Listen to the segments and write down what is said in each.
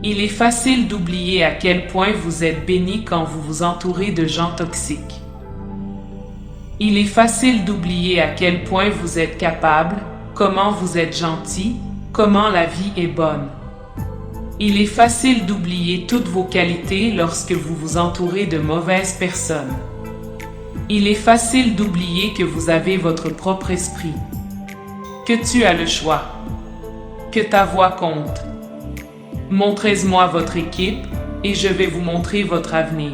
Il est facile d'oublier à quel point vous êtes béni quand vous vous entourez de gens toxiques. Il est facile d'oublier à quel point vous êtes capable, comment vous êtes gentil, comment la vie est bonne. Il est facile d'oublier toutes vos qualités lorsque vous vous entourez de mauvaises personnes. Il est facile d'oublier que vous avez votre propre esprit, que tu as le choix, que ta voix compte. Montrez-moi votre équipe et je vais vous montrer votre avenir.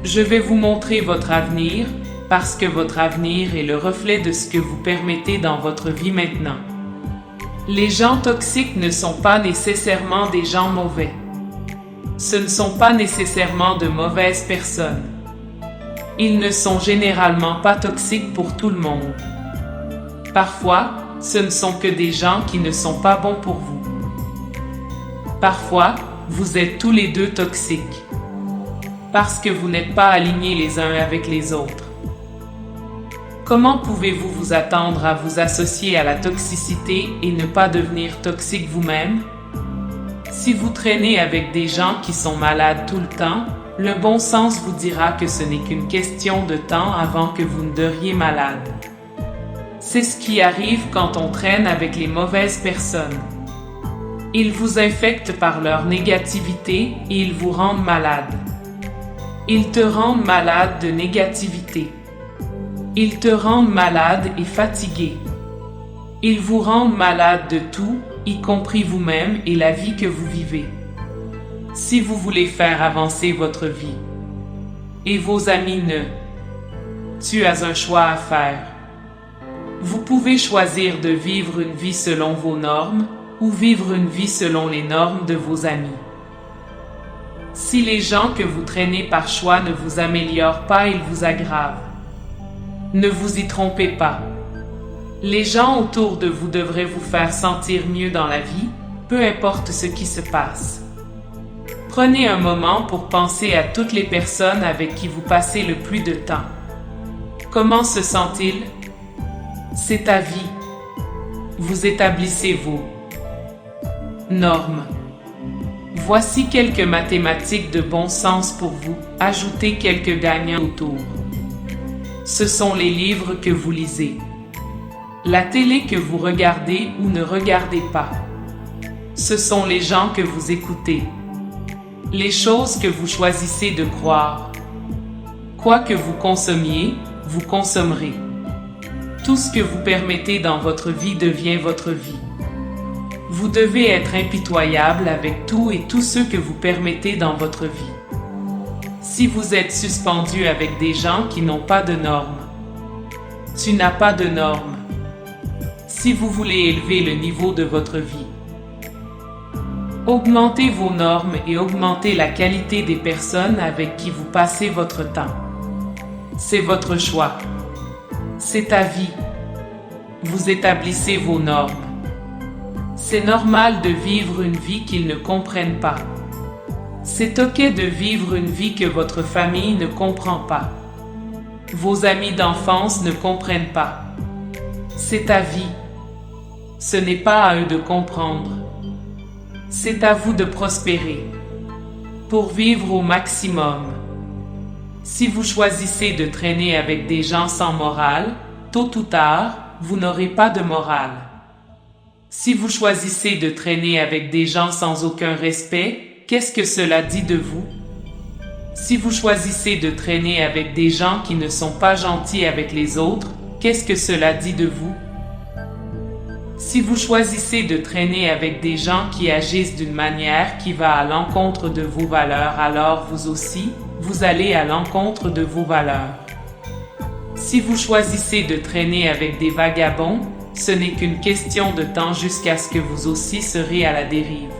Je vais vous montrer votre avenir parce que votre avenir est le reflet de ce que vous permettez dans votre vie maintenant. Les gens toxiques ne sont pas nécessairement des gens mauvais. Ce ne sont pas nécessairement de mauvaises personnes. Ils ne sont généralement pas toxiques pour tout le monde. Parfois, ce ne sont que des gens qui ne sont pas bons pour vous. Parfois, vous êtes tous les deux toxiques. Parce que vous n'êtes pas alignés les uns avec les autres. Comment pouvez-vous vous attendre à vous associer à la toxicité et ne pas devenir toxique vous-même? Si vous traînez avec des gens qui sont malades tout le temps, le bon sens vous dira que ce n'est qu'une question de temps avant que vous ne deveniez malade. C'est ce qui arrive quand on traîne avec les mauvaises personnes. Ils vous infectent par leur négativité et ils vous rendent malade. Ils te rendent malade de négativité. Ils te rendent malade et fatigué. Ils vous rendent malade de tout, y compris vous-même et la vie que vous vivez. Si vous voulez faire avancer votre vie, et vos amis tu as un choix à faire. Vous pouvez choisir de vivre une vie selon vos normes ou vivre une vie selon les normes de vos amis. Si les gens que vous traînez par choix ne vous améliorent pas, ils vous aggravent. Ne vous y trompez pas. Les gens autour de vous devraient vous faire sentir mieux dans la vie, peu importe ce qui se passe. Prenez un moment pour penser à toutes les personnes avec qui vous passez le plus de temps. Comment se sent-il? C'est ta vie. Vous établissez vos normes. Voici quelques mathématiques de bon sens pour vous. Ajoutez quelques gagnants autour. Ce sont les livres que vous lisez, la télé que vous regardez ou ne regardez pas. Ce sont les gens que vous écoutez, les choses que vous choisissez de croire. Quoi que vous consommiez, vous consommerez. Tout ce que vous permettez dans votre vie devient votre vie. Vous devez être impitoyable avec tout et tous ceux que vous permettez dans votre vie. Si vous êtes suspendu avec des gens qui n'ont pas de normes, tu n'as pas de normes. Si vous voulez élever le niveau de votre vie, augmentez vos normes et augmentez la qualité des personnes avec qui vous passez votre temps. C'est votre choix. C'est ta vie. Vous établissez vos normes. C'est normal de vivre une vie qu'ils ne comprennent pas. C'est ok de vivre une vie que votre famille ne comprend pas. Vos amis d'enfance ne comprennent pas. C'est ta vie. Ce n'est pas à eux de comprendre. C'est à vous de prospérer. Pour vivre au maximum. Si vous choisissez de traîner avec des gens sans morale, tôt ou tard, vous n'aurez pas de morale. Si vous choisissez de traîner avec des gens sans aucun respect, qu'est-ce que cela dit de vous? Si vous choisissez de traîner avec des gens qui ne sont pas gentils avec les autres, qu'est-ce que cela dit de vous? Si vous choisissez de traîner avec des gens qui agissent d'une manière qui va à l'encontre de vos valeurs, alors vous aussi, vous allez à l'encontre de vos valeurs. Si vous choisissez de traîner avec des vagabonds, ce n'est qu'une question de temps jusqu'à ce que vous aussi serez à la dérive.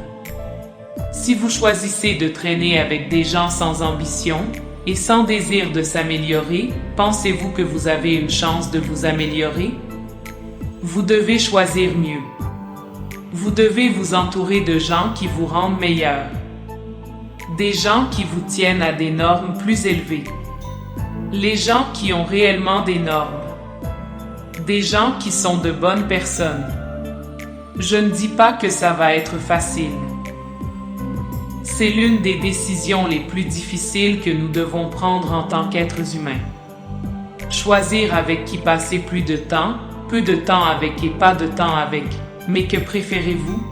Si vous choisissez de traîner avec des gens sans ambition et sans désir de s'améliorer, pensez-vous que vous avez une chance de vous améliorer? Vous devez choisir mieux. Vous devez vous entourer de gens qui vous rendent meilleur. Des gens qui vous tiennent à des normes plus élevées. Les gens qui ont réellement des normes. Des gens qui sont de bonnes personnes. Je ne dis pas que ça va être facile. C'est l'une des décisions les plus difficiles que nous devons prendre en tant qu'êtres humains. Choisir avec qui passer plus de temps, peu de temps avec et pas de temps avec. Mais que préférez-vous?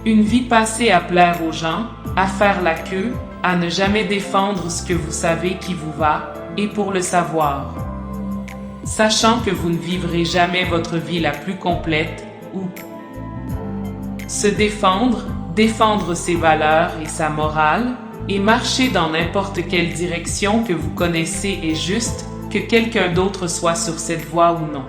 Une vie passée à plaire aux gens, à faire la queue, à ne jamais défendre ce que vous savez qui vous va, et pour le savoir. Sachant que vous ne vivrez jamais votre vie la plus complète, ou se défendre, défendre ses valeurs et sa morale, et marcher dans n'importe quelle direction que vous connaissez est juste, que quelqu'un d'autre soit sur cette voie ou non.